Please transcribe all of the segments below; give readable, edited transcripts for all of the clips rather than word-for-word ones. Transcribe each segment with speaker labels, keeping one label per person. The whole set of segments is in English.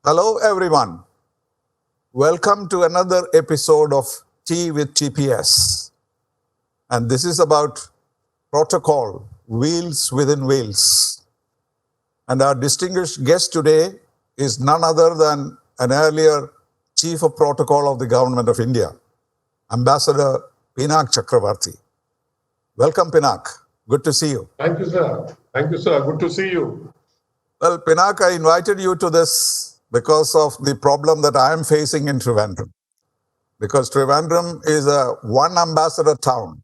Speaker 1: Hello, everyone. Welcome to another episode of Tea with TPS. And this is about protocol, wheels within wheels. And our distinguished guest today is none other than an earlier Chief of Protocol of the Government of India, Ambassador Pinak Chakravarty. Welcome, Pinak. Good to see you.
Speaker 2: Thank you, sir. Thank you, sir. Good to see you.
Speaker 1: Well, Pinak, I invited you to this because of the problem that I am facing in Trivandrum. Because Trivandrum is a one ambassador town.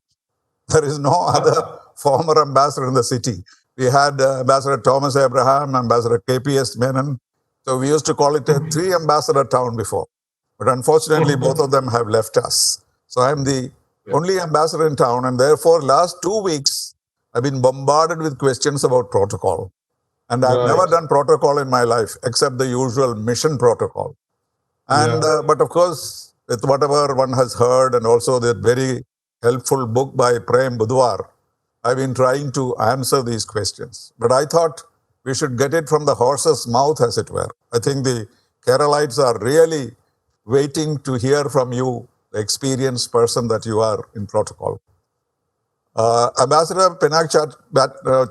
Speaker 1: There is no other former ambassador in the city. We had Ambassador Thomas Abraham, Ambassador TPS Menon. So we used to call it a three ambassador town before. But unfortunately, both of them have left us. So I'm the only ambassador in town. And therefore, last 2 weeks, I've been bombarded with questions about protocol. And I've never done protocol in my life, except the usual mission protocol. And but of course, with whatever one has heard, and also the very helpful book by Prem Budwar, I've been trying to answer these questions. But I thought we should get it from the horse's mouth, as it were. I think the Keralites are really waiting to hear from you, the experienced person that you are in protocol. Ambassador Pinak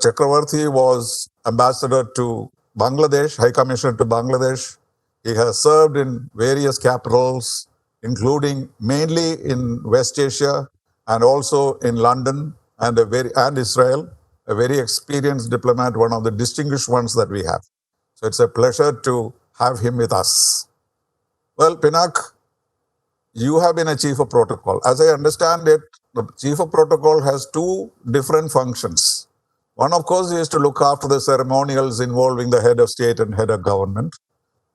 Speaker 1: Chakravarty was ambassador to Bangladesh, High Commissioner to Bangladesh. He has served in various capitals, including mainly in West Asia and also in London and Israel. A very experienced diplomat, one of the distinguished ones that we have. So it's a pleasure to have him with us. Well, Pinak, you have been a chief of protocol. As I understand it, the chief of protocol has two different functions. One, of course, is to look after the ceremonials involving the head of state and head of government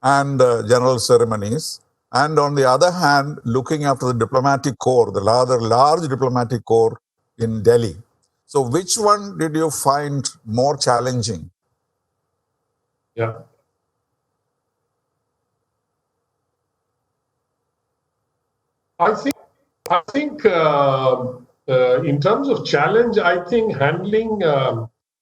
Speaker 1: and general ceremonies. And on the other hand, looking after the diplomatic corps, the rather large diplomatic corps in Delhi. So which one did you find more challenging?
Speaker 2: Yeah. I think in terms of challenge, I think handling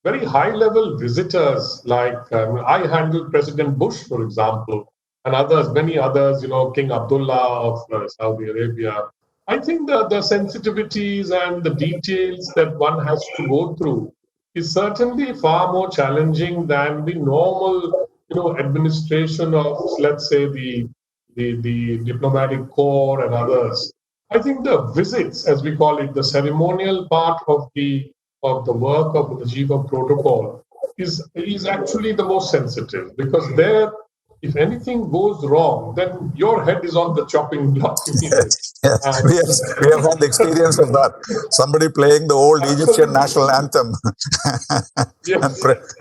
Speaker 2: very high-level visitors, like I handled President Bush, for example, and many others, King Abdullah of Saudi Arabia. I think the sensitivities and the details that one has to go through is certainly far more challenging than the normal, administration of, let's say, the diplomatic corps and others. I think the visits, as we call it, the ceremonial part of the work of the chief of protocol is actually the most sensitive, because there, if anything goes wrong, then your head is on the chopping block.
Speaker 1: Yes. We have had the experience of that. Somebody playing the old Egyptian national anthem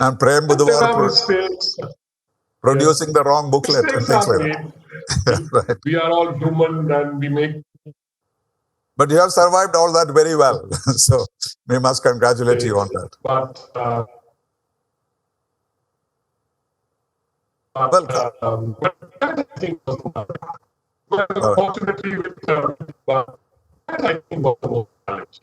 Speaker 1: and Prem Budwar producing the wrong booklet and things like that.
Speaker 2: Right. We are all human and we make.
Speaker 1: But you have survived all that very well. So we must congratulate you on that.
Speaker 2: But I think fortunately I think was the most challenge.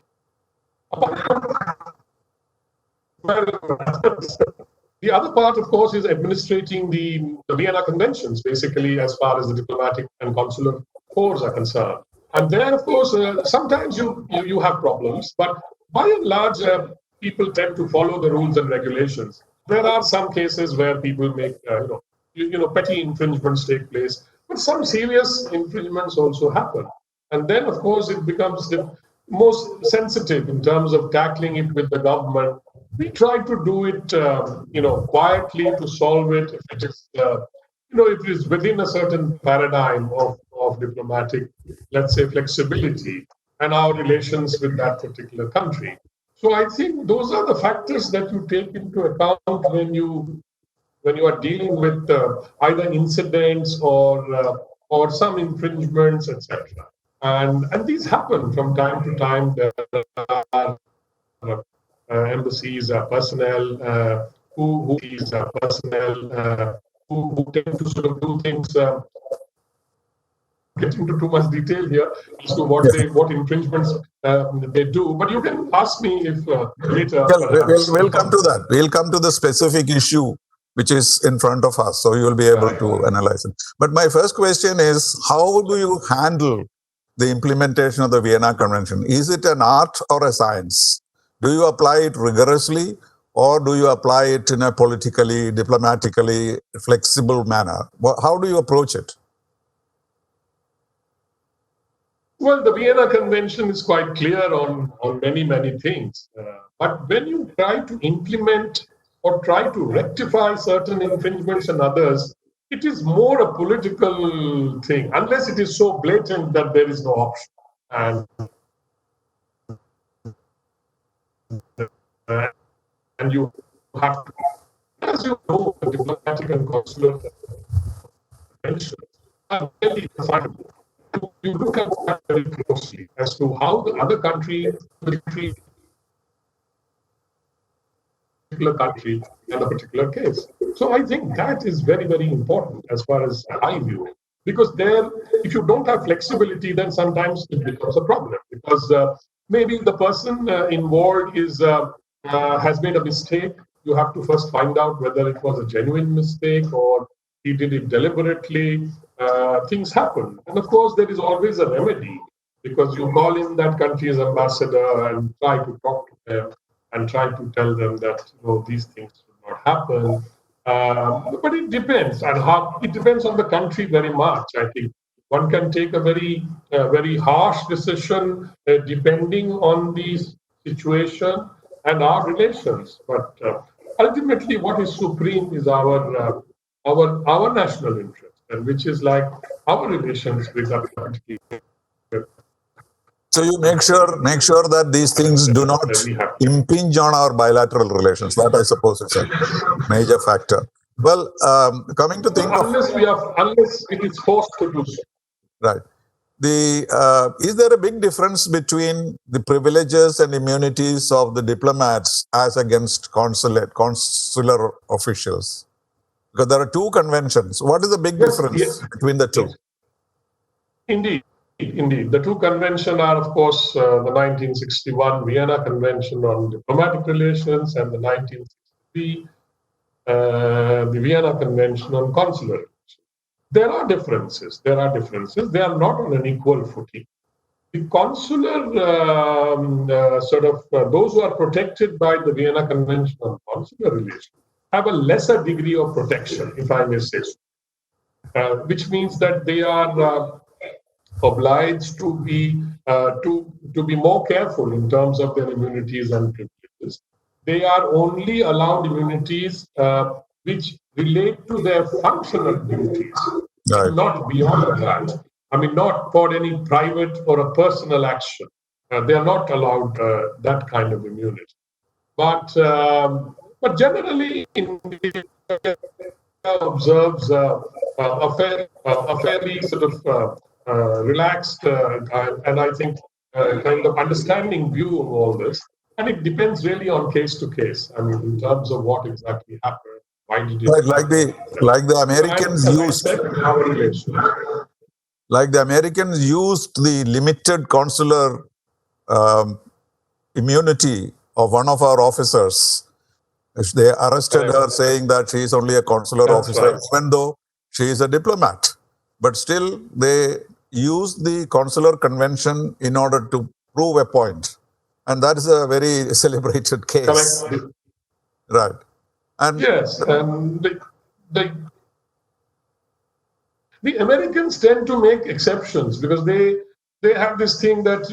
Speaker 2: The other part, of course, is administrating the Vienna Conventions, basically, as far as the diplomatic and consular corps are concerned. And there, of course, sometimes you have problems, but by and large, people tend to follow the rules and regulations. There are some cases where people make, petty infringements take place, but some serious infringements also happen. And then, of course, it becomes the most sensitive in terms of tackling it with the government. We try to do it, quietly to solve it. If it is, if it is within a certain paradigm of diplomatic, let's say, flexibility and our relations with that particular country. So I think those are the factors that you take into account when you are dealing with either incidents or some infringements, etc. And these happen from time to time. There are embassies personnel who tend to sort of do things. Get into too much detail here as to what infringements they do, but you can ask me if later.
Speaker 1: We'll come to that. We'll come to the specific issue which is in front of us. So you will be able to analyze it. But my first question is, how do you handle the implementation of the Vienna Convention? Is it an art or a science? Do you apply it rigorously, or do you apply it in a politically, diplomatically flexible manner? How do you approach it?
Speaker 2: Well, the Vienna Convention is quite clear on many, many things. But when you try to implement or try to rectify certain infringements and others, it is more a political thing, unless it is so blatant that there is no option. And you have to, as you know, the diplomatic and consular conventions are very definable. You look at that very closely as to how the other country will treat a particular country in a particular case. So I think that is very, very important as far as I view it. Because there, if you don't have flexibility, then sometimes it becomes a problem. Because maybe the person involved has made a mistake. You have to first find out whether it was a genuine mistake or he did it deliberately. Things happen. And of course, there is always a remedy, because you call in that country's ambassador and try to talk to them and try to tell them that these things should not happen. But it depends, and it depends on the country very much. I think one can take a very harsh decision depending on the situation and our relations. But ultimately, what is supreme is our national interest, and which is like our relations with that country.
Speaker 1: So you make sure that these things do not impinge on our bilateral relations. That, I suppose, is a major factor. Well, coming to think
Speaker 2: unless it is forced to do so.
Speaker 1: Right. Is there a big difference between the privileges and immunities of the diplomats as against consular officials? Because there are two conventions. What is the big difference between the two?
Speaker 2: Indeed. The two conventions are, of course, the 1961 Vienna Convention on Diplomatic Relations and the 1963 the Vienna Convention on Consular Relations. There are differences. They are not on an equal footing. The consular, those who are protected by the Vienna Convention on Consular Relations have a lesser degree of protection, if I may say so, which means that they are obliged to be more careful in terms of their immunities and privileges. They are only allowed immunities which relate to their functional duties, not beyond that. I mean, not for any private or a personal action. They are not allowed that kind of immunity. But generally, India observes a fairly sort of relaxed and I think kind of understanding view of all this. And it depends really on case to case. I mean, in terms of what exactly happened, why did it happen?
Speaker 1: Like the Americans used. Like the Americans used the limited consular immunity of one of our officers. They arrested her saying that she is only a consular officer, even though she is a diplomat. But still, they used the consular convention in order to prove a point. And that is a very celebrated case.
Speaker 2: Correct.
Speaker 1: Right. And
Speaker 2: yes, the Americans tend to make exceptions because they have this thing that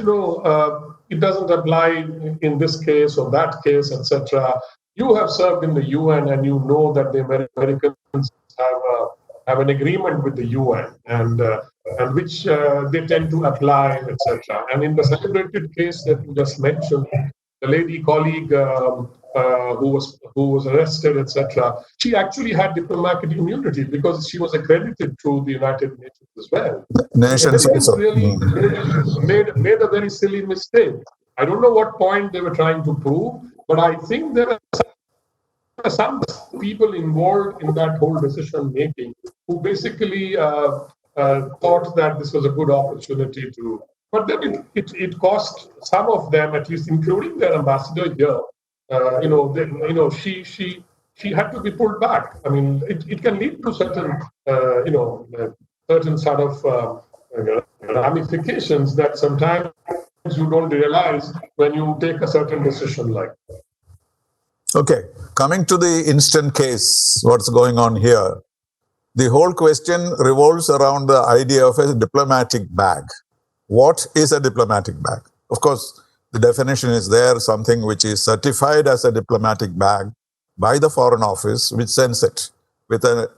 Speaker 2: it doesn't apply in this case or that case, etc. You have served in the UN, and you know that the Americans have an agreement with the UN, and which they tend to apply, etc. And in the celebrated case that you just mentioned, the lady colleague who was arrested, etc., she actually had diplomatic immunity because she was accredited through the United Nations as well.
Speaker 1: Nations also
Speaker 2: really made a very silly mistake. I don't know what point they were trying to prove, but I think there are some people involved in that whole decision making who basically thought that this was a good opportunity to. But then it cost some of them, at least including their ambassador here. she had to be pulled back. I mean, it can lead to certain, certain sort of ramifications that sometimes you don't realize when you take a certain decision like that.
Speaker 1: Okay, coming to the instant case, what's going on here? The whole question revolves around the idea of a diplomatic bag. What is a diplomatic bag? Of course, the definition is there, something which is certified as a diplomatic bag by the Foreign Office, which sends it with a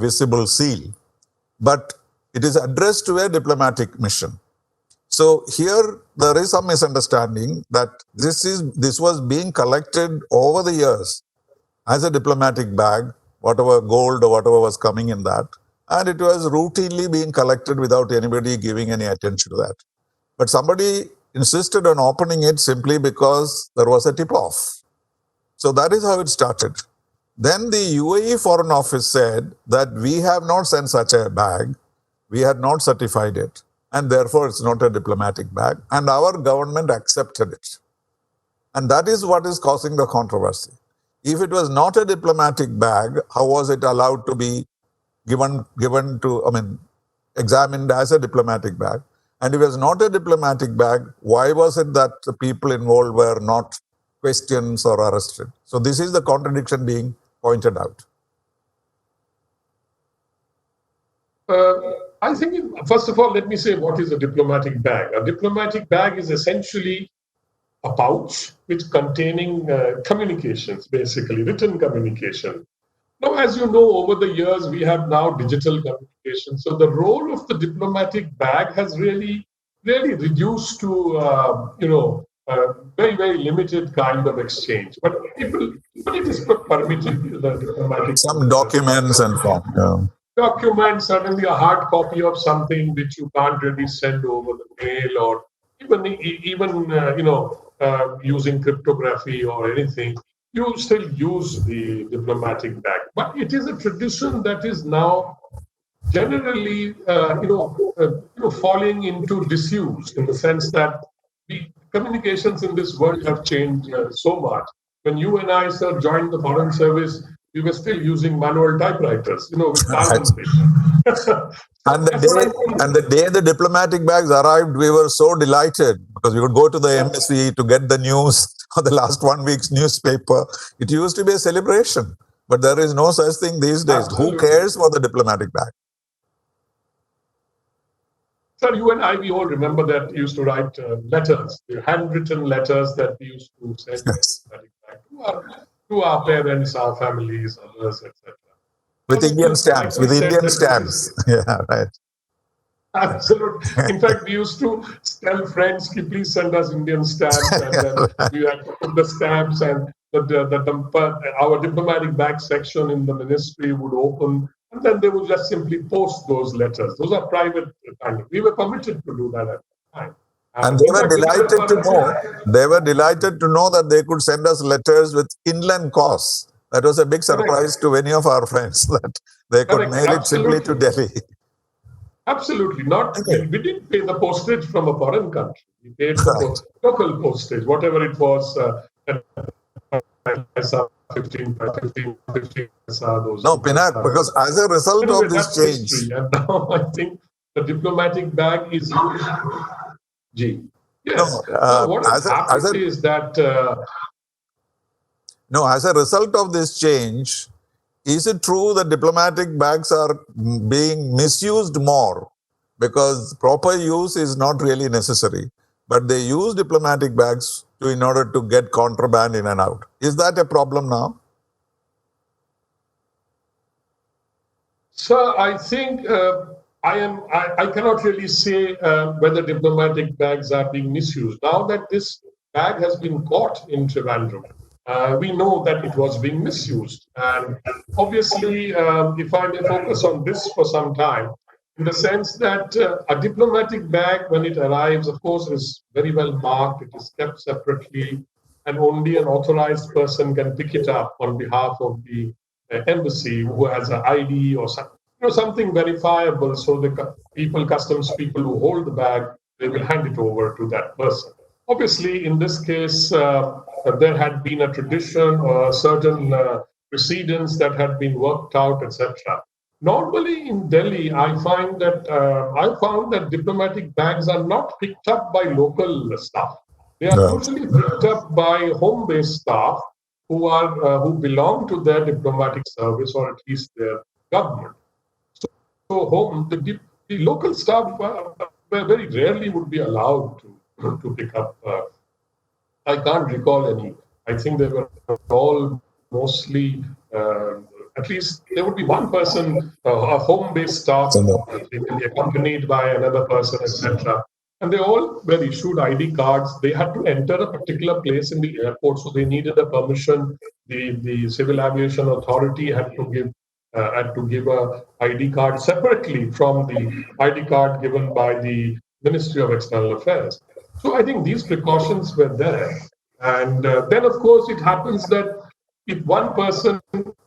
Speaker 1: visible seal. But it is addressed to a diplomatic mission. So here there is some misunderstanding that this was being collected over the years as a diplomatic bag, whatever gold or whatever was coming in that, and it was routinely being collected without anybody giving any attention to that. But somebody insisted on opening it simply because there was a tip-off. So that is how it started. Then the UAE Foreign Office said that we have not sent such a bag, we had not certified it, and therefore it's not a diplomatic bag, and our government accepted it. And that is what is causing the controversy. If it was not a diplomatic bag, how was it allowed to be examined as a diplomatic bag? And if it was not a diplomatic bag, why was it that the people involved were not questioned or arrested? So this is the contradiction being pointed out.
Speaker 2: I think, first of all, let me say what is a diplomatic bag. A diplomatic bag is essentially a pouch which containing communications, basically written communication. Now, as you know, over the years, we have now digital communication. So the role of the diplomatic bag has really reduced to, very, very limited kind of exchange. But it is permitted, the diplomatic.
Speaker 1: Some documents and so on. Yeah.
Speaker 2: Documents, certainly a hard copy of something which you can't really send over the mail, or even using cryptography or anything, you still use the diplomatic bag. But it is a tradition that is now generally, falling into disuse, in the sense that the communications in this world have changed so much. When you and I, sir, joined the Foreign Service, we were still using manual typewriters, with carbon paper.
Speaker 1: And the day the diplomatic bags arrived, we were so delighted because we would go to the embassy to get the news of the last 1 week's newspaper. It used to be a celebration, but there is no such thing these days.
Speaker 2: Absolutely.
Speaker 1: Who cares for the diplomatic bag?
Speaker 2: Sir, you and I, we all remember that we used to write letters, handwritten letters that we used to send back to our parents, our families, others, etc.
Speaker 1: With Indian stamps, Yeah, right.
Speaker 2: Absolutely. In fact, we used to tell friends, please send us Indian stamps, and then we had to put the stamps, and our diplomatic bag section in the ministry would open, and then they would just simply post those letters. Those are private kind of. We were permitted to do that at the time.
Speaker 1: And they were delighted to know. They were delighted to know that they could send us letters with inland costs. That was a big surprise to many of our friends, that they could mail it simply to Delhi.
Speaker 2: Absolutely not. We didn't pay the postage from a foreign country. We paid the local postage, whatever it was. 15.
Speaker 1: No, Pinak, because as a result of this change.
Speaker 2: History. And now I think the diplomatic bag is G. Yes. What has happened is that.
Speaker 1: No, as a result of this change, is it true that diplomatic bags are being misused more? Because proper use is not really necessary, but they use diplomatic bags in order to get contraband in and out. Is that a problem now?
Speaker 2: Sir, I think I cannot really say whether diplomatic bags are being misused. Now that this bag has been caught in Trivandrum, we know that it was being misused. And obviously, if I may focus on this for some time, in the sense that a diplomatic bag, when it arrives, of course, is very well marked. It is kept separately, and only an authorized person can pick it up on behalf of the embassy, who has an ID or something verifiable. So the customs people who hold the bag, they will hand it over to that person. Obviously, in this case, there had been a tradition or a certain precedents that had been worked out, etc. Normally in Delhi, I found that diplomatic bags are not picked up by local staff. They are
Speaker 1: Right.
Speaker 2: usually picked up by home-based staff who belong to their diplomatic service or at least their government. So the local staff very rarely would be allowed to pick up. I can't recall any. I think they were all mostly, at least there would be one person, a home-based staff, they will be accompanied by another person, etc. And they all were issued ID cards. They had to enter a particular place in the airport, so they needed a permission. The Civil Aviation Authority had to give a ID card separately from the ID card given by the Ministry of External Affairs. So I think these precautions were there. And then, of course, it happens that if one person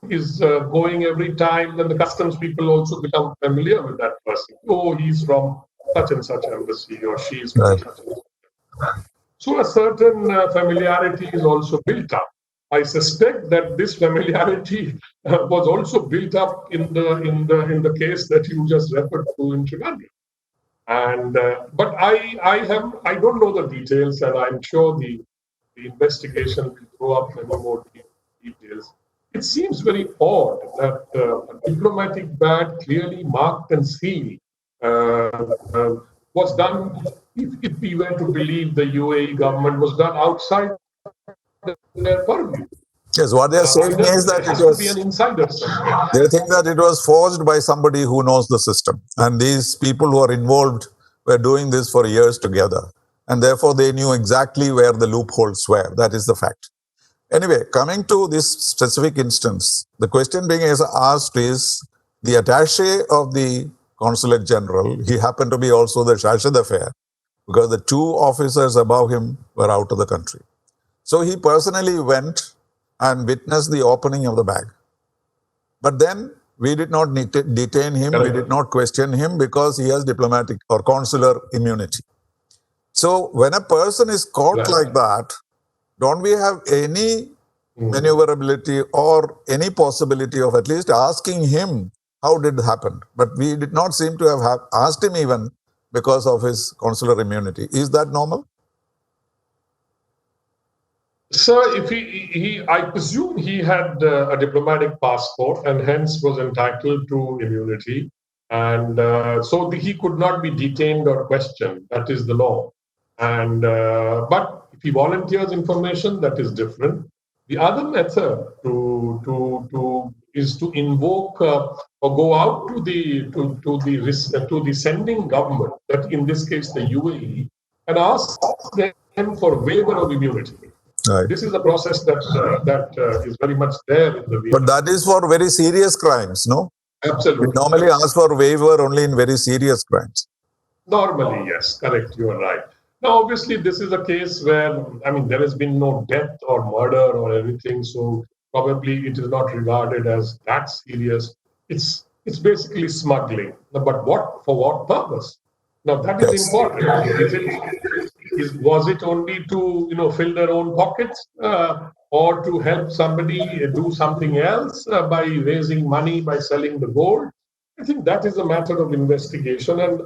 Speaker 2: is going every time, then the customs people also become familiar with that person. Oh, he's from such and such embassy, or she's from such and such. So a certain familiarity is also built up. I suspect that this familiarity was also built up in the case that you just referred to in Trivandrum. And but I don't know the details, and I'm sure the investigation will throw up many more details. It seems very odd that a diplomatic badge clearly marked and sealed was done, if we were to believe the UAE government, was done outside their purview.
Speaker 1: Yes, what they're saying is that it was.
Speaker 2: Be an insider.
Speaker 1: They think that it was forged by somebody who knows the system, and these people who are involved were doing this for years together, and therefore they knew exactly where the loopholes were. That is the fact. Anyway, coming to this specific instance, the question being asked is the attaché of the Consulate General. He happened to be also the chargé d'affaires because the two officers above him were out of the country. So he personally went and witnessed the opening of the bag. But then we did not detain him, we did not question him because he has diplomatic or consular immunity. So when a person is caught like that, don't we have any maneuverability or any possibility of at least asking him how did it happen? But we did not seem to have asked him even because of his consular immunity. Is that normal?
Speaker 2: Sir, if I presume he had a diplomatic passport and hence was entitled to immunity. And so he could not be detained or questioned. That is the law. And but if he volunteers information, that is different. The other method is to invoke or go out to the sending government, that in this case the UAE, and ask them for waiver of immunity.
Speaker 1: Right.
Speaker 2: This is a process that is very much there in the VA.
Speaker 1: But that is for very serious crimes, no?
Speaker 2: Absolutely.
Speaker 1: We normally ask for waiver only in very serious crimes.
Speaker 2: Normally, yes, correct. You are right. Now, obviously, this is a case where, there has been no death or murder or anything, so probably it is not regarded as that serious. It's basically smuggling. But for what purpose? Now, that is important. Was it only to fill their own pockets or to help somebody do something else by raising money, by selling the gold? I think that is a matter of investigation. And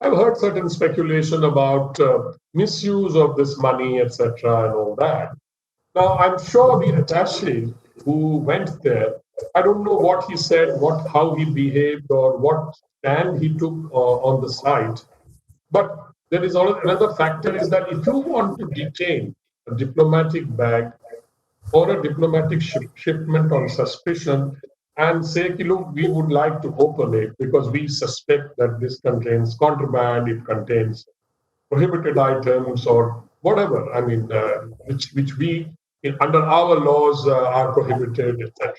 Speaker 2: I've heard certain speculation about misuse of this money, etc., and all that. Now, I'm sure the attaché who went there, I don't know what he said, how he behaved, or what stand he took on the site. But there is another factor is that if you want to detain a diplomatic bag or a diplomatic shipment on suspicion and say, look, we would like to open it because we suspect that this contains contraband, it contains prohibited items or whatever, which we, under our laws, are prohibited, etc.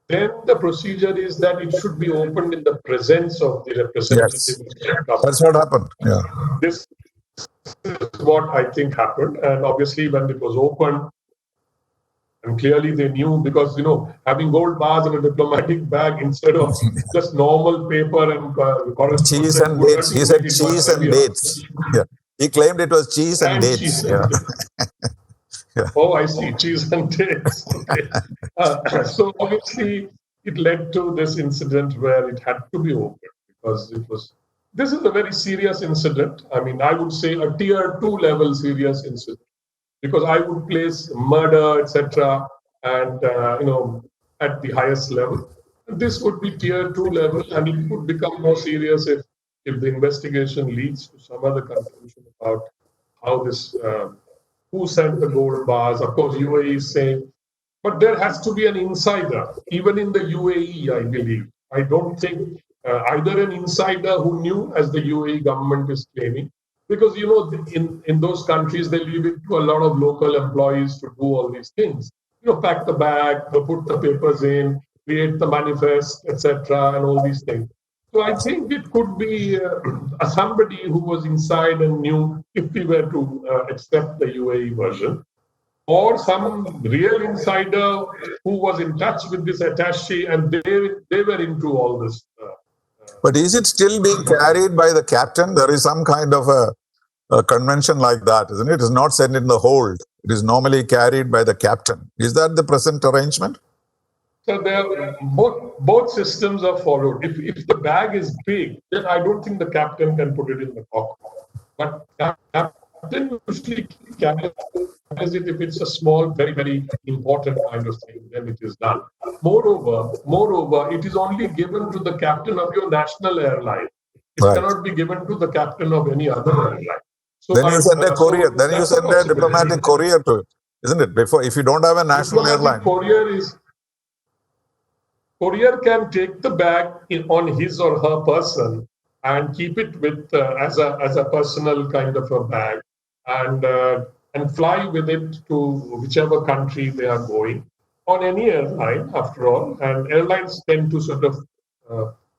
Speaker 2: Then the procedure is that it should be opened in the presence of the representative.
Speaker 1: Yes. That's what happened. Yeah.
Speaker 2: This is what I think happened. And obviously, when it was opened, and clearly they knew because, having gold bars in a diplomatic bag instead of just normal paper and
Speaker 1: cheese and dates. He said cheese and dates. Yeah. He claimed it was cheese and dates.
Speaker 2: Cheese.
Speaker 1: Yeah.
Speaker 2: Oh, I see. Cheese and dates. Okay. So obviously, it led to this incident where it had to be opened because it was. This is a very serious incident. I mean, I would say a tier 2 level serious incident because I would place murder, etc., and at the highest level. This would be tier 2 level, and it could become more serious if the investigation leads to some other conclusion about how this. Who sent the gold bars? Of course, UAE is saying, but there has to be an insider, even in the UAE, I believe. I don't think either an insider who knew, as the UAE government is claiming, because in those countries they leave it to a lot of local employees to do all these things. Pack the bag, put the papers in, create the manifest, etc., and all these things. So I think it could be somebody who was inside and knew if we were to accept the UAE version, or some real insider who was in touch with this attaché and they were into all this.
Speaker 1: But is it still being carried by the captain? There is some kind of a convention like that, isn't it? It is not sent in the hold. It is normally carried by the captain. Is that the present arrangement?
Speaker 2: So both systems are followed. If the bag is big, then I don't think the captain can put it in the cockpit. But captain usually carries it if it's a small, very, very important kind of thing, then it is done. Moreover, it is only given to the captain of your national airline. It cannot be given to the captain of any other airline. So
Speaker 1: then you send a courier. Then you send a diplomatic courier to it, isn't it? Before, if you don't have a national airline,
Speaker 2: courier can take the bag on his or her person and keep it with as a personal kind of a bag and fly with it to whichever country they are going on any airline. After all, and airlines tend to sort of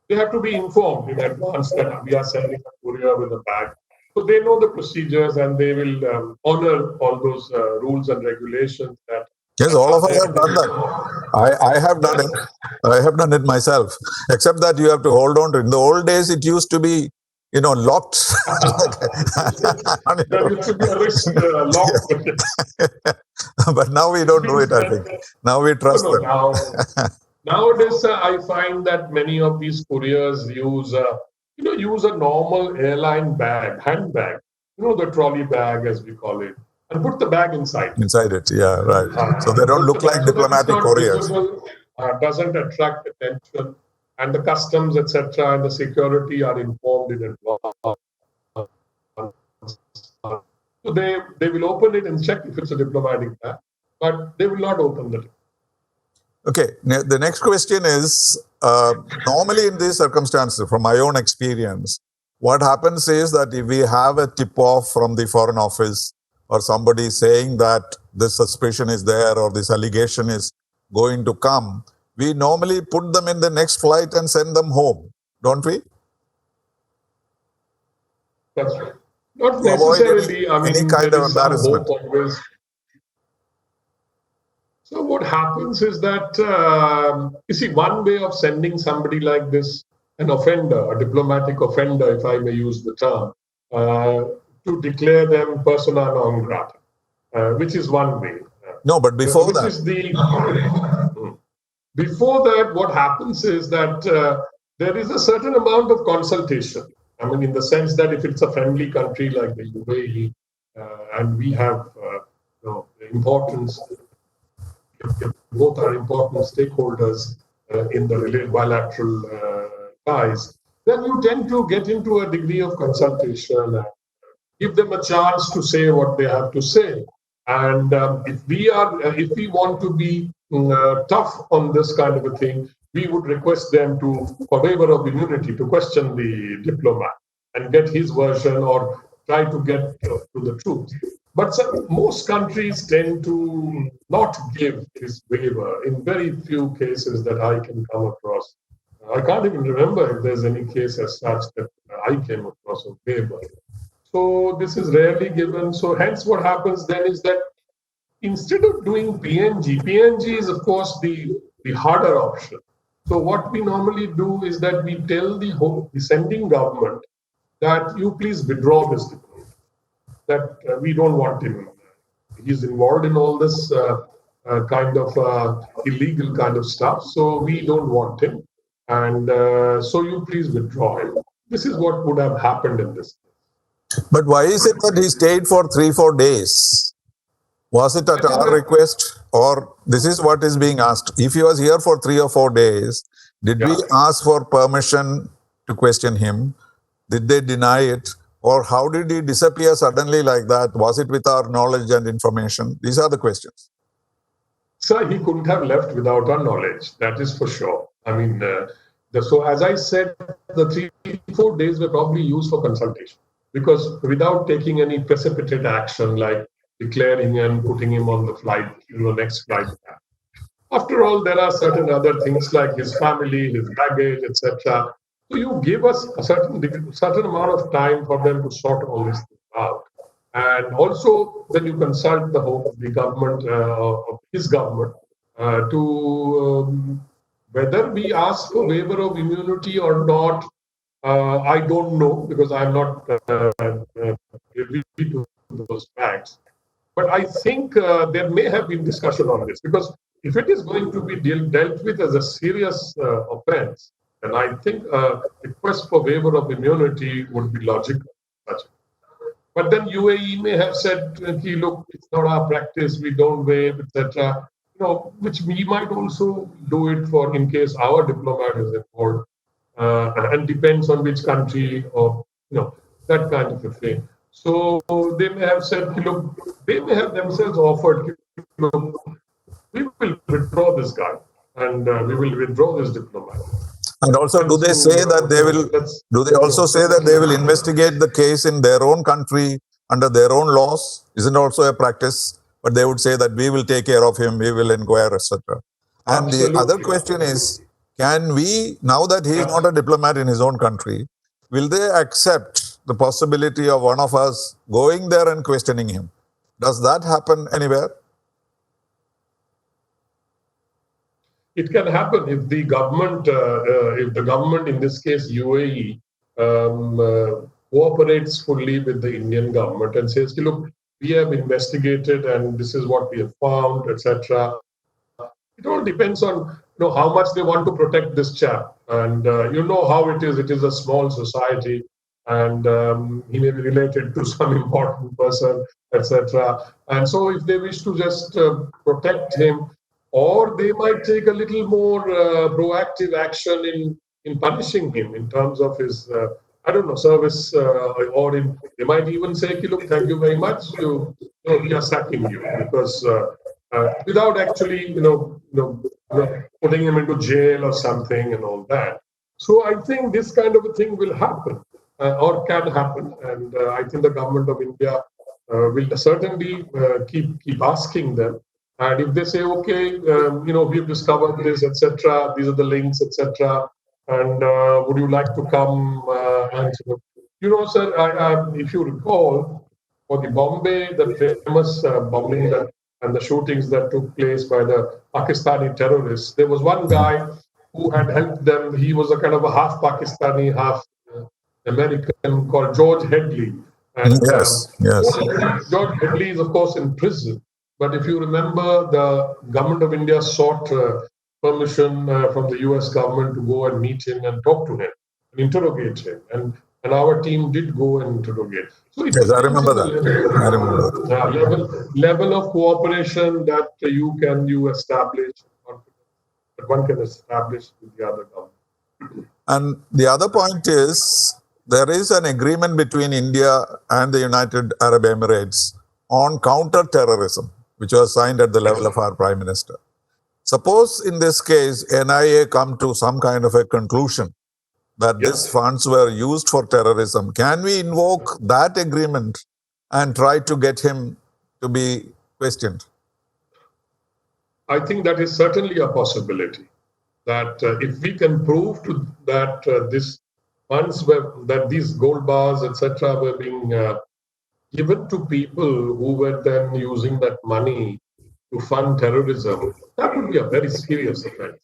Speaker 2: they have to be informed in advance that we are sending a courier with a bag. So they know the procedures and they will honor all those rules and regulations that.
Speaker 1: Yes, all of us have done that. I have done it. I have done it myself. Except that you have to hold on to it. In the old days, it used to be, locked.
Speaker 2: There used to be a wrist lock.
Speaker 1: But now we don't do it, I think. Now we trust them.
Speaker 2: Nowadays, I find that many of these couriers use a normal airline bag, handbag, the trolley bag as we call it, and put the bag inside.
Speaker 1: Inside it, yeah, right. So they don't look like diplomatic couriers.
Speaker 2: Doesn't attract attention, and the customs, etc., and the security are informed in advance. So they will open it and check if it's a diplomatic bag, but they will not open it.
Speaker 1: Okay, the next question is, normally in these circumstances, from my own experience, what happens is that if we have a tip-off from the Foreign Office or somebody saying that this suspicion is there or this allegation is going to come, we normally put them in the next flight and send them home, don't we?
Speaker 2: That's right. Not necessarily.
Speaker 1: Any kind of embarrassment.
Speaker 2: So what happens is that, you see, one way of sending somebody like this, an offender, a diplomatic offender, if I may use the term, to declare them persona non grata, which is one way.
Speaker 1: No, but before that.
Speaker 2: Before that, what happens is that there is a certain amount of consultation. I mean, in the sense that if it's a friendly country like the UAE, and we have importance, both are important stakeholders in the bilateral ties, then you tend to get into a degree of consultation and give them a chance to say what they have to say. And if we want to be tough on this kind of a thing, we would request them for waiver of immunity, to question the diplomat and get his version or try to get to the truth. But most countries tend to not give this waiver in very few cases that I can come across. I can't even remember if there's any case as such that I came across a waiver. So this is rarely given. So hence what happens then is that instead of doing PNG is of course the harder option. So what we normally do is that we tell the sending government that you please withdraw this diplomat, that we don't want him he's involved in all this kind of illegal kind of stuff. So we don't want him. And so you please withdraw him. This is what would have happened in this.
Speaker 1: But why is it that he stayed for 3-4 days? Was it at our request, or this is what is being asked? If he was here for 3 or 4 days, did we ask for permission to question him? Did they deny it? Or how did he disappear suddenly like that? Was it with our knowledge and information? These are the questions.
Speaker 2: Sir, he couldn't have left without our knowledge. That is for sure. I mean, so as I said, the 3-4 days were probably used for consultation, because without taking any precipitate action like declaring and putting him on the flight, next flight back. After all, there are certain other things like his family, his baggage, etc. So you give us a certain amount of time for them to sort all this out. And also, then you consult the government, of his government, to whether we ask for waiver of immunity or not. I don't know, because I'm not privy to those facts. But I think there may have been discussion on this, because if it is going to be dealt with as a serious offense, then I think a request for waiver of immunity would be logical. But then UAE may have said, look, it's not our practice, we don't waive, etc. Which we might also do it for in case our diplomat is involved, and depends on which country, or that kind of a thing. So they may have said, look, they may have themselves offered, look, we will withdraw this guy, and we will withdraw this diplomat.
Speaker 1: And also, do they say that they will? Do they also say that they will investigate the case in their own country under their own laws? Isn't also a practice? But they would say that we will take care of him, we will inquire, etc. And the other question is, can we, now that he is not a diplomat in his own country, will they accept the possibility of one of us going there and questioning him? Does that happen anywhere?
Speaker 2: It can happen if the government, in this case UAE, cooperates fully with the Indian government and says, look, we have investigated and this is what we have found, etc. It all depends on how much they want to protect this chap, and you know how it is. It is a small society, and he may be related to some important person, etc. And so, if they wish to just protect him, or they might take a little more proactive action in punishing him in terms of his, service, or they might even say, look, thank you very much, we are sacking you, because without actually, putting him into jail or something and all that. So I think this kind of a thing will happen, or can happen, and I think the government of India will certainly keep asking them. And if they say, okay, we've discovered this, etc., these are the links, etc., and would you like to come? Sir, if you recall, for the Bombay, the famous bombing and the shootings that took place by the Pakistani terrorists, there was one guy who had helped them. He was a kind of a half Pakistani, half American, called George Headley. And
Speaker 1: yes.
Speaker 2: George Headley is, of course, in prison. But if you remember, the government of India sought permission from the US government to go and meet him and talk to him and interrogate him. And our team did go and interrogate. So
Speaker 1: yes, I remember that.
Speaker 2: Level of cooperation that you establish, that one can establish with the other government.
Speaker 1: And the other point is, there is an agreement between India and the United Arab Emirates on counter-terrorism, which was signed at the level of our Prime Minister. Suppose in this case, NIA come to some kind of a conclusion that these funds were used for terrorism. Can we invoke that agreement and try to get him to be questioned?
Speaker 2: I think that is certainly a possibility. That if we can prove that these funds that these gold bars, etc., were being given to people who were then using that money to fund terrorism, that would be a very serious offense.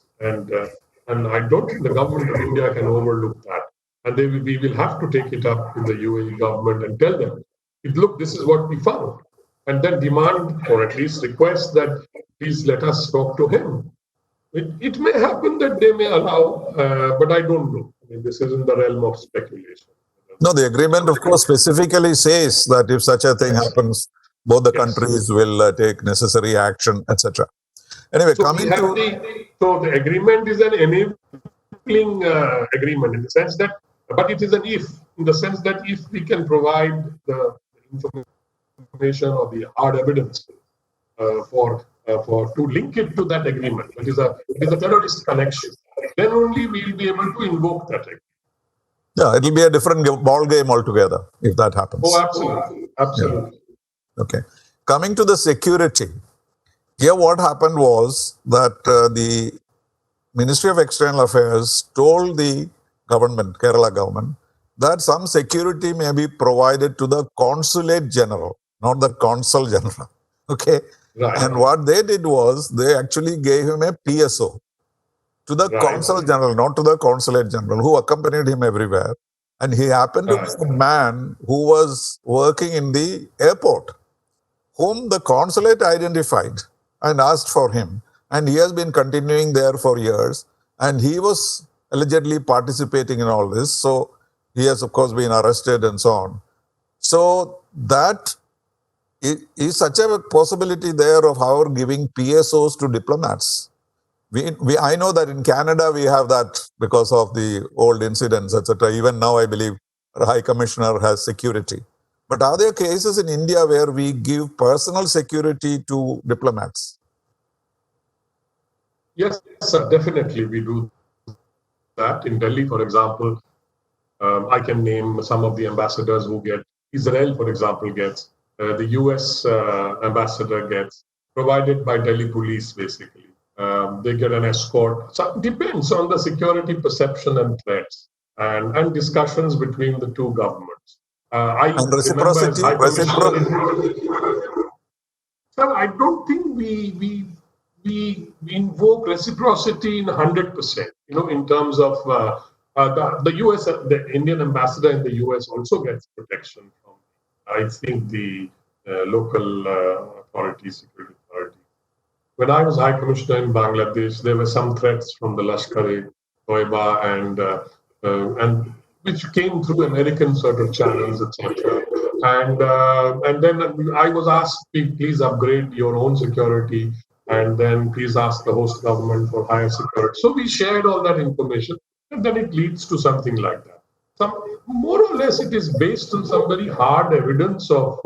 Speaker 2: And I don't think the government of India can overlook that. And we will have to take it up with the UAE government and tell them, look, this is what we found. and then demand or at least request that please let us talk to him. It may happen that they may allow, but I don't know. I mean, this is in the realm of speculation.
Speaker 1: No, the agreement, of course, specifically says that if such a thing happens, both the countries will take necessary action, etc. Anyway,
Speaker 2: So
Speaker 1: coming to
Speaker 2: so the agreement is an enabling agreement in the sense that, but it is an if, in the sense that if we can provide the information or the hard evidence for to link it to that agreement, it is a terrorist connection, then only we will be able to invoke that agreement.
Speaker 1: yeah, it'll be a different ball game altogether if that happens.
Speaker 2: Oh, absolutely, absolutely.
Speaker 1: Yeah. Okay. Coming to the security, here what happened was that the Ministry of External Affairs told the government, Kerala government, that some security may be provided to the consulate general, not the consul general. Okay.
Speaker 2: Right.
Speaker 1: And what they did was they actually gave him a PSO to the consul general, not to the consulate general, who accompanied him everywhere. And he happened to be a man who was working in the airport, whom the consulate identified and asked for him. And he has been continuing there for years. And he was allegedly participating in all this. So he has, of course, been arrested and so on. So that is such a possibility there of our giving PSOs to diplomats. I know that in Canada we have that because of the old incidents, etc. Even now, I believe our High Commissioner has security. But are there cases in India where we give personal security to diplomats?
Speaker 2: Yes, sir, definitely we do that. In Delhi, for example, I can name some of the ambassadors who get, Israel, for example, gets, the US ambassador gets, provided by Delhi police, basically. They get an escort. So it depends on the security perception and threats and discussions between the two governments.
Speaker 1: And reciprocity?
Speaker 2: Sir, I don't think we invoke reciprocity in 100%. You know, in terms of the US, the Indian ambassador in the US also gets protection from, I think, the local authorities, security authorities. When I was High Commissioner in Bangladesh, there were some threats from the Lashkar-e-Toiba and which came through American sort of channels, etc. And then I was asked, please upgrade your own security, and then please ask the host government for higher security. So we shared all that information, and then it leads to something like that. More or less, it is based on some very hard evidence of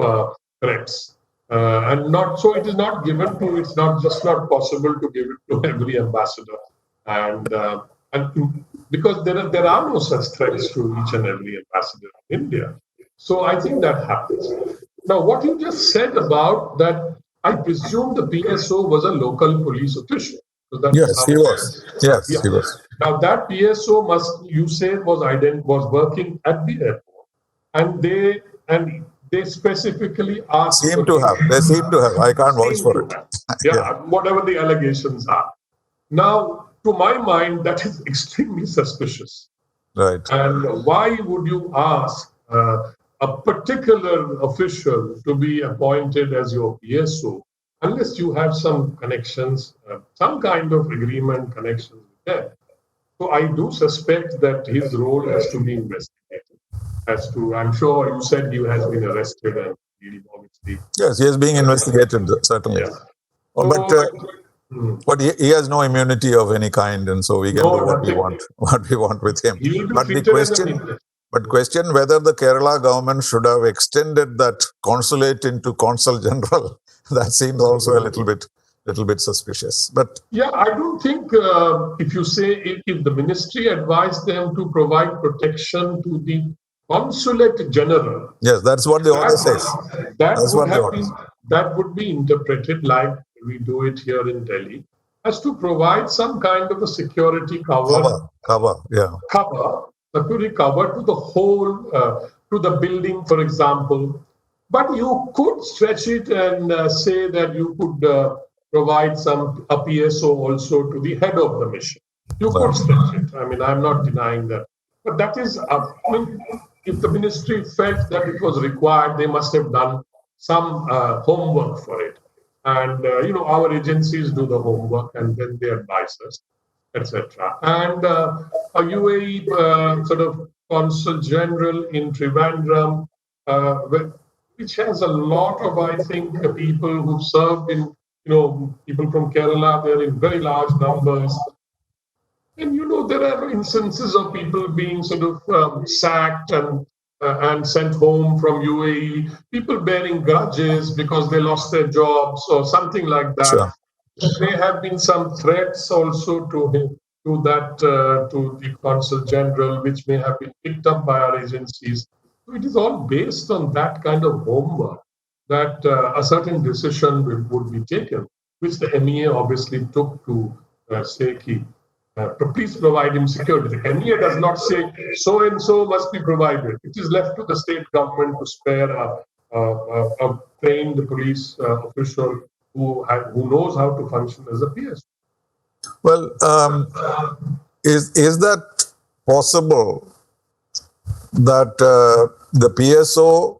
Speaker 2: threats. And not so it is not given to, it's not possible to give it to every ambassador, and because there are no such threats to each and every ambassador in India. So I think that happens. Now, what you just said about that, I presume the PSO was a local police official. So
Speaker 1: yes, he was. Yes, he was.
Speaker 2: Now that PSO was working at the airport, and they specifically asked.
Speaker 1: They seem to have. I can't vouch for it.
Speaker 2: Whatever the allegations are. Now, to my mind, that is extremely suspicious.
Speaker 1: Right.
Speaker 2: And why would you ask a particular official to be appointed as your PSO unless you have some connections, some kind of agreement connections with them? So I do suspect that his role has to be investigated. I'm sure you said he has been arrested and obviously.
Speaker 1: Yes, he is being investigated, certainly. Yeah. But he has no immunity of any kind, and so we can do what we want with him. But the question whether the Kerala government should have extended that consulate into consul general, that seems also a little bit suspicious. But
Speaker 2: yeah, I don't think if you say if the ministry advised them to provide protection to the consulate general.
Speaker 1: Yes, that's what the order says.
Speaker 2: That would be interpreted like we do it here in Delhi, as to provide some kind of a security cover, security cover to the whole, to the building, for example. But you could stretch it and say that you could provide a PSO also to the head of the mission. You could stretch it. I mean, I'm not denying that. But that is, if the ministry felt that it was required, they must have done some homework for it. And, our agencies do the homework and then they advise us, etc. And a UAE sort of consul general in Trivandrum, which has a lot of, I think, people who've served in, people from Kerala, they're in very large numbers. And there are instances of people being sort of sacked and sent home from UAE. People bearing grudges because they lost their jobs or something like that.
Speaker 1: Sure.
Speaker 2: There may have been some threats also to him, to the consul general, which may have been picked up by our agencies. So it is all based on that kind of homework that a certain decision would be taken, which the MEA obviously took to say, please provide him security. The MEA does not say so and so must be provided. It is left to the state government to spare a trained police official who knows how to function as a PS.
Speaker 1: Well, is that possible that the PSO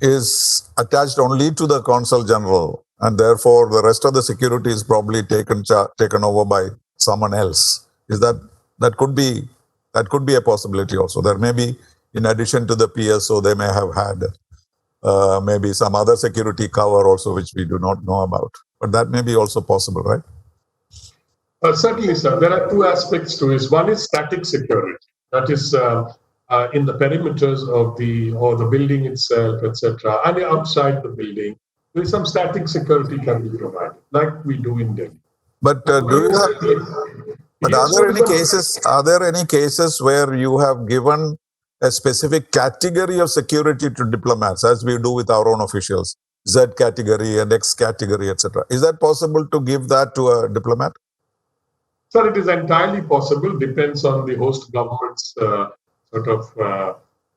Speaker 1: is attached only to the consul general, and therefore the rest of the security is probably taken over by someone else? Is that could be a possibility also? There may be, in addition to the PSO, they may have had maybe some other security cover also, which we do not know about. But that may be also possible, right?
Speaker 2: Certainly, sir. There are two aspects to it. One is static security. That is in the perimeters of the building itself, etc., and outside the building. There is some static security can be provided, like we do in Delhi.
Speaker 1: But do you have? But are there any cases where you have given a specific category of security to diplomats, as we do with our own officials, Z category and X category, etc.? Is that possible to give that to a diplomat?
Speaker 2: Sir, it is entirely possible. Depends on the host government's sort of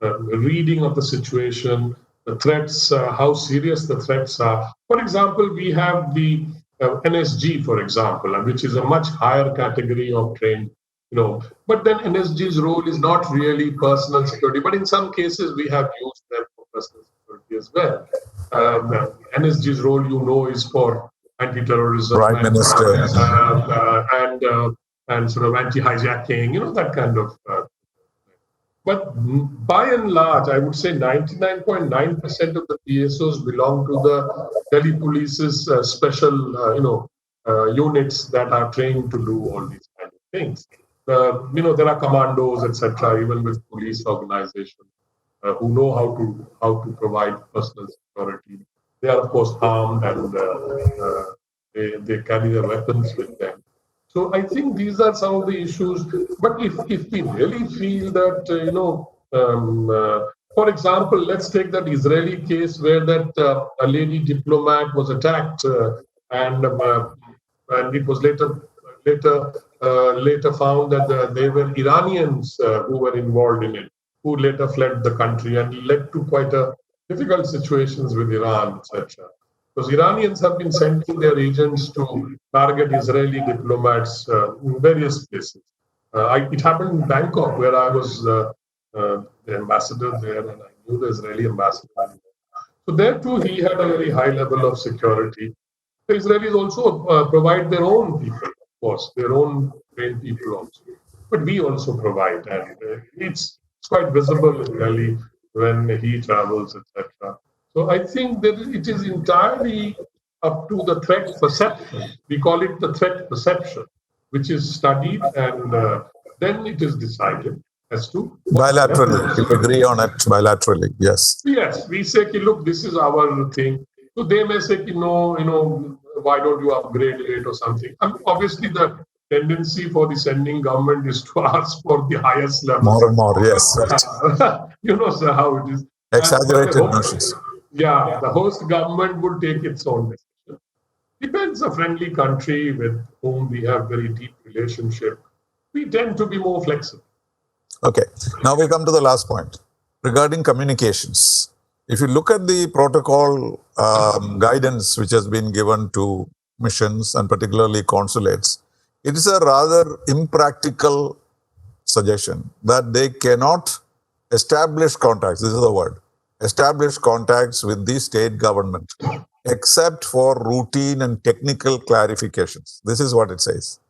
Speaker 2: reading of the situation, the threats, how serious the threats are. For example, we have the NSG, for example, which is a much higher category of trained, But then NSG's role is not really personal security, but in some cases we have used them for personal security as well. NSG's role, is for anti-terrorism,
Speaker 1: Prime Minister,
Speaker 2: and sort of anti-hijacking, that kind of. But by and large, I would say 99.9% of the PSOs belong to the Delhi Police's special, units that are trained to do all these kind of things. There are commandos, etc., even with police organizations who know how to provide personal security. They are, of course, armed and they carry their weapons with them. So I think these are some of the issues. But if we really feel that, for example, let's take that Israeli case where that a lady diplomat was attacked and it was later found that they were Iranians who were involved in it, who later fled the country and led to quite a difficult situations with Iran, etc. Because Iranians have been sending their agents to target Israeli diplomats in various places. It happened in Bangkok, where I was the ambassador there, and I knew the Israeli ambassador. So there too, he had a very high level of security. The Israelis also provide their own people, of course, their own trained people also. But we also provide, and it's quite visible in Delhi when he travels, etc. So I think that it is entirely up to the threat perception. We call it the threat perception, which is studied and then it is decided as to
Speaker 1: bilaterally. We agree on it bilaterally. Yes.
Speaker 2: Yes, we say, look, this is our thing. So they may say, why don't you upgrade it or something? And obviously, the tendency for the sending government is to ask for the highest level.
Speaker 1: More and more, yes.
Speaker 2: Sir, how it is.
Speaker 1: Exaggerated notions.
Speaker 2: Yeah, the host government would take its own decision. Depends a friendly country with whom we have very deep relationship. We tend to be more flexible.
Speaker 1: Okay. Now we come to the last point regarding communications. If you look at the protocol guidance which has been given to missions and particularly consulates, it is a rather impractical suggestion that they cannot establish contacts. This is the word. establish contacts with the state government, except for routine and technical clarifications. This is what it says.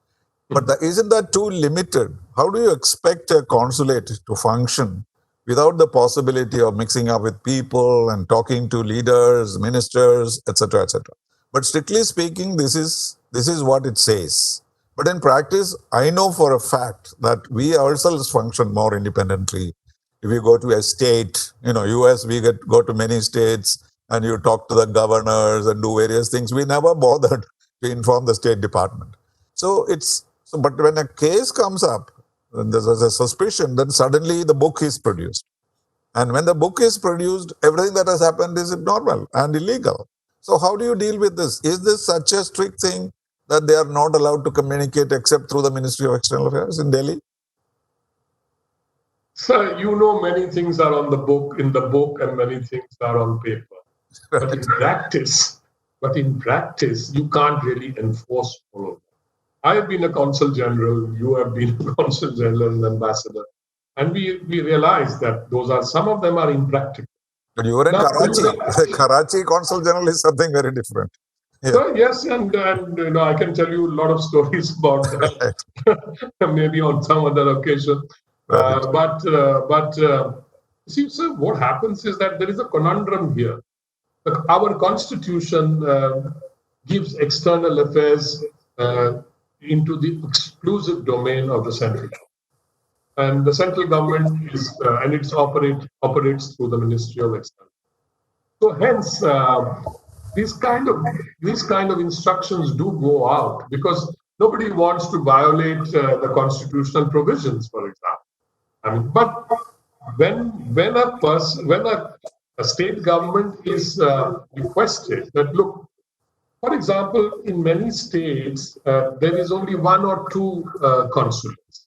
Speaker 1: But isn't that too limited? How do you expect a consulate to function without the possibility of mixing up with people and talking to leaders, ministers, etc., etc.? But strictly speaking, this is what it says. But in practice, I know for a fact that we ourselves function more independently. If you go to a state, US, we go to many states and you talk to the governors and do various things. We never bothered to inform the State Department. But when a case comes up, and there's a suspicion, then suddenly the book is produced. And when the book is produced, everything that has happened is abnormal and illegal. So how do you deal with this? Is this such a strict thing that they are not allowed to communicate except through the Ministry of External Affairs in Delhi?
Speaker 2: Sir, many things are in the book, and many things are on paper. But in practice, you can't really enforce all of them. I have been a consul general, you have been a consul general and ambassador. And we realize that some of them are impractical.
Speaker 1: But you were in Karachi. The Karachi consul general is something very different.
Speaker 2: Yeah. So yes, and I can tell you a lot of stories about that, maybe on some other occasion. Right. But see, sir, what happens is that there is a conundrum here. Our constitution gives external affairs into the exclusive domain of the central government. And the central government operates through the Ministry of External. So hence, these kind of instructions do go out because nobody wants to violate the constitutional provisions, for example. But when a state government is requested that, look, for example, in many states, there is only one or two consulates.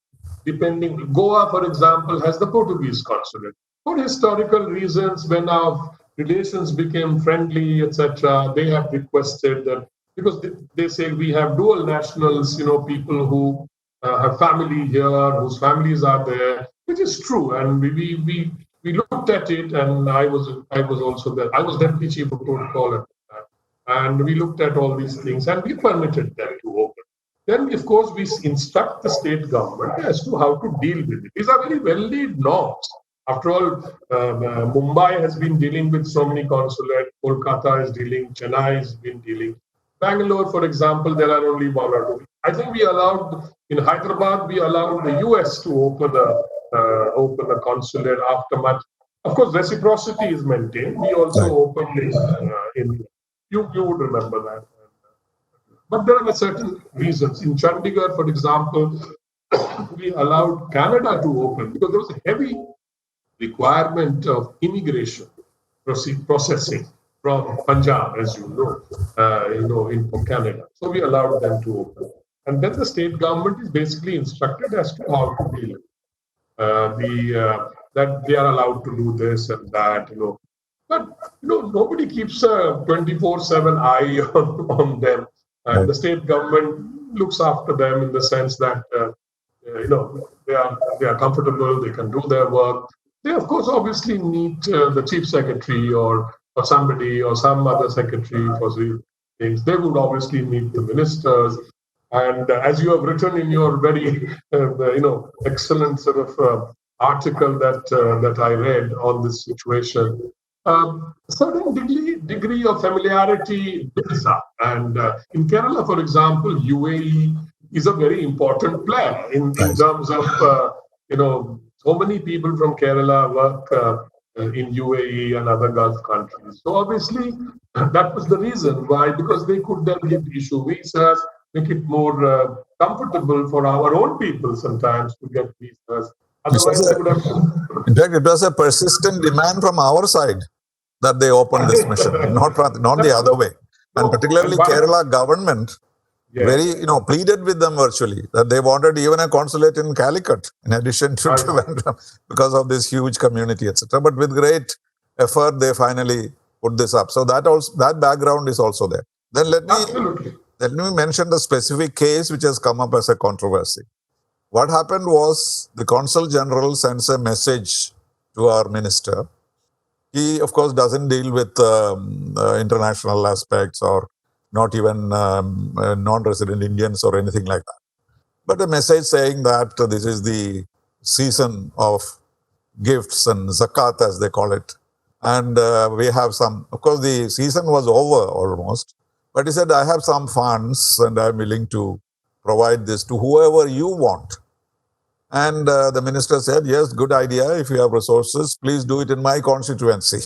Speaker 2: Goa, for example, has the Portuguese consulate. For historical reasons, when our relations became friendly, etc., they have requested that, because they say we have dual nationals, people who have family here, whose families are there, which is true. And we looked at it, and I was also there. I was deputy chief of protocol at that, and we looked at all these things, and we permitted them to open. Then, of course, we instruct the state government as to how to deal with it. These are very well-laid norms. After all, Mumbai has been dealing with so many consulates. Kolkata is dealing. Chennai has been dealing. Bangalore, for example, there are only one or two. I think in Hyderabad, we allowed the US to open a consulate after much. Of course, reciprocity is maintained. We also opened in you would remember that. But there are certain reasons. In Chandigarh, for example, we allowed Canada to open because there was a heavy requirement of immigration processing from Punjab, as you know, from Canada. So we allowed them to open. And then the state government is basically instructed as to how to deal with that they are allowed to do this and that, But, nobody keeps a 24/7 eye on them. The state government looks after them in the sense that, they are comfortable, they can do their work. They, of course, obviously need the chief secretary or somebody or some other secretary for things. They would obviously meet the ministers. And as you have written in your very, excellent sort of article that I read on this situation, certain degree of familiarity builds up. And in Kerala, for example, UAE is a very important player in terms of, so many people from Kerala work in UAE and other Gulf countries. So obviously, that was the reason why, because they could then issue visas, make it more comfortable for our own people sometimes to get visas. Otherwise,
Speaker 1: in fact, it was a persistent demand from our side that they opened this mission, not the other way. And particularly Kerala government pleaded with them virtually that they wanted even a consulate in Calicut in addition to Trivandrum because of this huge community, etc. But with great effort, they finally put this up. So that background is also there. Then let me mention the specific case which has come up as a controversy. What happened was the Consul General sends a message to our minister He, of course, doesn't deal with international aspects or not even non-resident Indians or anything like that. But a message saying that this is the season of gifts and zakat, as they call it. And we have some, of course, the season was over almost. But he said, I have some funds and I'm willing to provide this to whoever you want. And the minister said, yes, good idea. If you have resources, please do it in my constituency.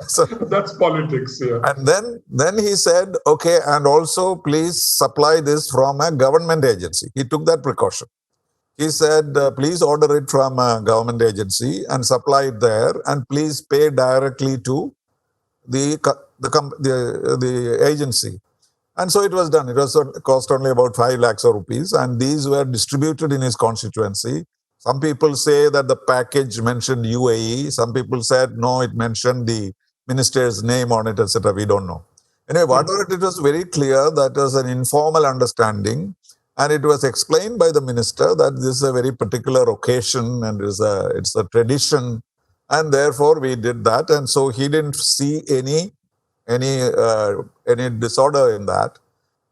Speaker 2: So that's politics, yeah.
Speaker 1: And then he said, okay, and also please supply this from a government agency. He took that precaution. He said, please order it from a government agency and supply it there, and please pay directly to the agency. And so it was done. It was cost only about 5 lakhs of rupees, and these were distributed in his constituency. Some people say that the package mentioned UAE. Some people said, no, it mentioned the minister's name on it, etc. We don't know. Anyway, whatever it was very clear that was an informal understanding, and it was explained by the minister that this is a very particular occasion and it's a tradition, and therefore we did that. And so he didn't see any disorder in that.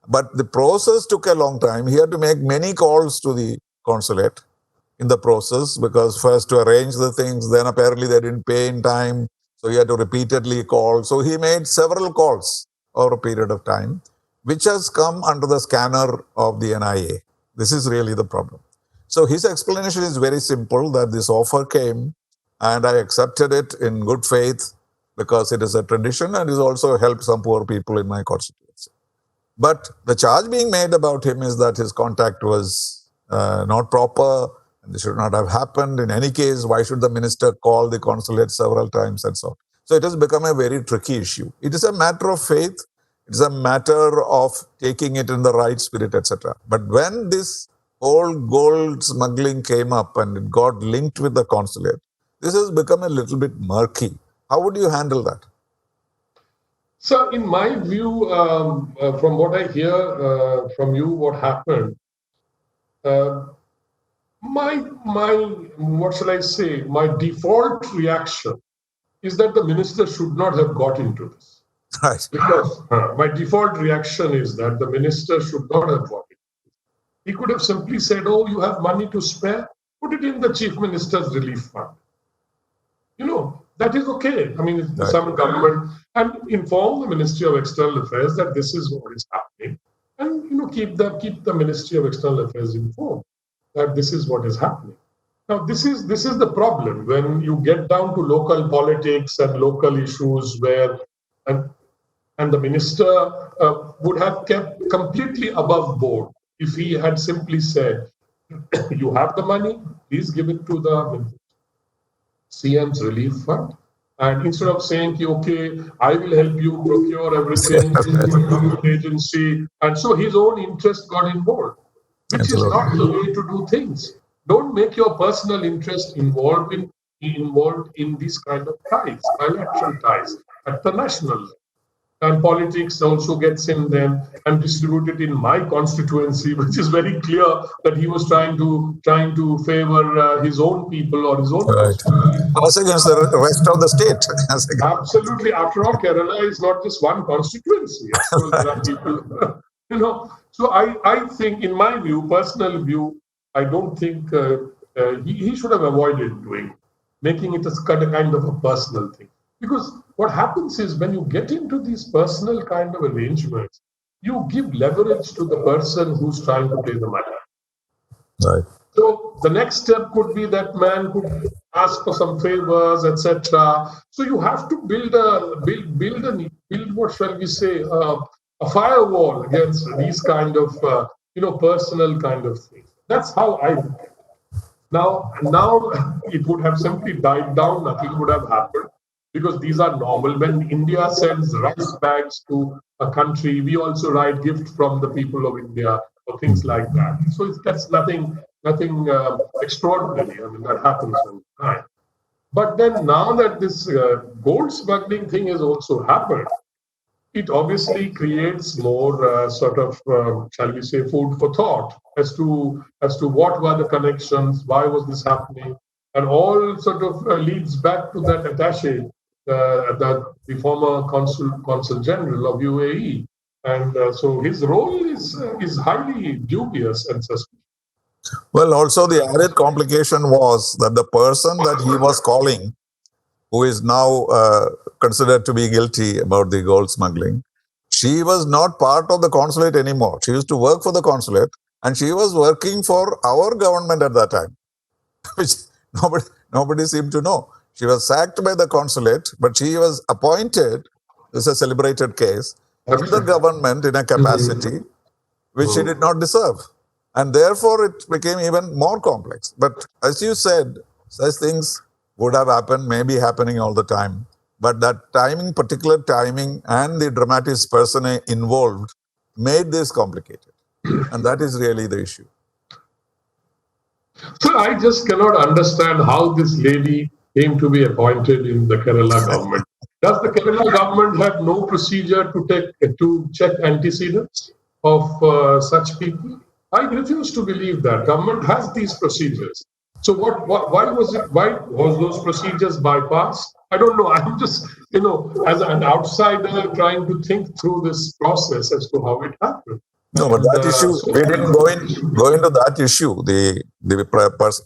Speaker 1: But the process took a long time. He had to make many calls to the consulate in the process, because first to arrange the things, then apparently they didn't pay in time, so he had to repeatedly call. So he made several calls over a period of time, which has come under the scanner of the NIA. This is really the problem. So his explanation is very simple, that this offer came and I accepted it in good faith because it is a tradition and it also helped some poor people in my constituency. But the charge being made about him is that his contact was not proper, and this should not have happened. In any case, why should the minister call the consulate several times and so on? So it has become a very tricky issue. It is a matter of faith. It's a matter of taking it in the right spirit, etc. But when this whole gold smuggling came up and it got linked with the consulate, this has become a little bit murky. How would you handle that?
Speaker 2: So, in my view, from what I hear from you, what happened, my what shall I say? My default reaction is that the minister should not have got into this.
Speaker 1: Right.
Speaker 2: Because my default reaction is that the minister should not have got it. He could have simply said, oh, you have money to spare, put it in the chief minister's relief fund. You know, that is okay. I mean,
Speaker 1: right.
Speaker 2: Some government, and inform the Ministry of External Affairs that this is what is happening, and keep the Ministry of External Affairs informed that this is what is happening. Now, this is the problem when you get down to local politics and local issues where and the minister would have kept completely above board if he had simply said, you have the money, please give it to the CM's relief fund. And instead of saying, okay, I will help you procure everything, agency, and so his own interest got involved, which is not the way to do things. Don't make your personal interest involved in these kind of ties, bilateral ties at the national level. And politics also gets in them and distributed in my constituency, which is very clear that he was trying to favor his own people or his own.
Speaker 1: Right. As against the rest of the state.
Speaker 2: Absolutely. After all, Kerala is not just one constituency. So there are people, So I think, in my view, personal view, I don't think he should have avoided making it a kind of a personal thing. Because what happens is when you get into these personal kind of arrangements, you give leverage to the person who's trying to play the money.
Speaker 1: Right.
Speaker 2: So the next step could be that man could ask for some favors, etc. So you have to build what shall we say, a firewall against these kind of personal kind of things. That's how I look at it. Now it would have simply died down. Nothing would have happened. Because these are normal. When India sends rice bags to a country, we also write gifts from the people of India or things like that. So that's nothing extraordinary. I mean, that happens all the time. But then now that this gold smuggling thing has also happened, it obviously creates more shall we say, food for thought as to what were the connections, why was this happening. And all sort of leads back to that attaché, the former consul general of UAE. And so his role is highly dubious and suspicious.
Speaker 1: Well, also the added complication was that the person that he was calling, who is now considered to be guilty about the gold smuggling, she was not part of the consulate anymore. She used to work for the consulate, and she was working for our government at that time, which nobody seemed to know. She was sacked by the consulate, but she was appointed, this is a celebrated case, in the government in a capacity which she did not deserve. And therefore, it became even more complex. But as you said, such things would have happened, maybe happening all the time. But that timing, particular timing, and the dramatis personae involved made this complicated. And that is really the issue.
Speaker 2: So I just cannot understand how this lady came to be appointed in the Kerala government. Does the Kerala government have no procedure to check antecedents of such people? I refuse to believe that government has these procedures. So why was those procedures bypassed? I don't know. I'm just, as an outsider trying to think through this process as to how it happened.
Speaker 1: No, but that issue, we didn't go into that issue. The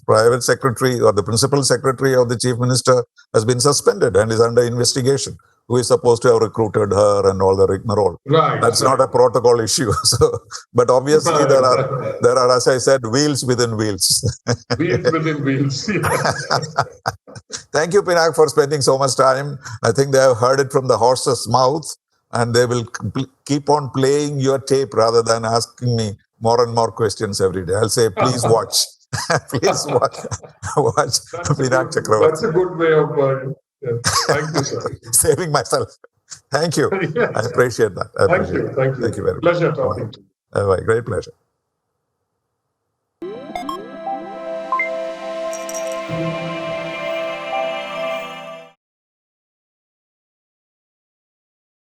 Speaker 1: private secretary or the principal secretary of the chief minister has been suspended and is under investigation. Who is supposed to have recruited her and all the rigmarole?
Speaker 2: Right.
Speaker 1: That's not a protocol issue. So, but obviously there are, as I said, wheels within wheels.
Speaker 2: Wheels within wheels.
Speaker 1: Thank you, Pinak, for spending so much time. I think they have heard it from the horse's mouth. And they will keep on playing your tape rather than asking me more and more questions every day. I'll say, please watch. Please watch Pinak Chakravarty.
Speaker 2: That's a good way of thank you, sir.
Speaker 1: Saving myself. Thank you. Yes. I appreciate that.
Speaker 2: Thank you. Thank you.
Speaker 1: Thank you very much.
Speaker 2: Pleasure talking to you.
Speaker 1: Great pleasure.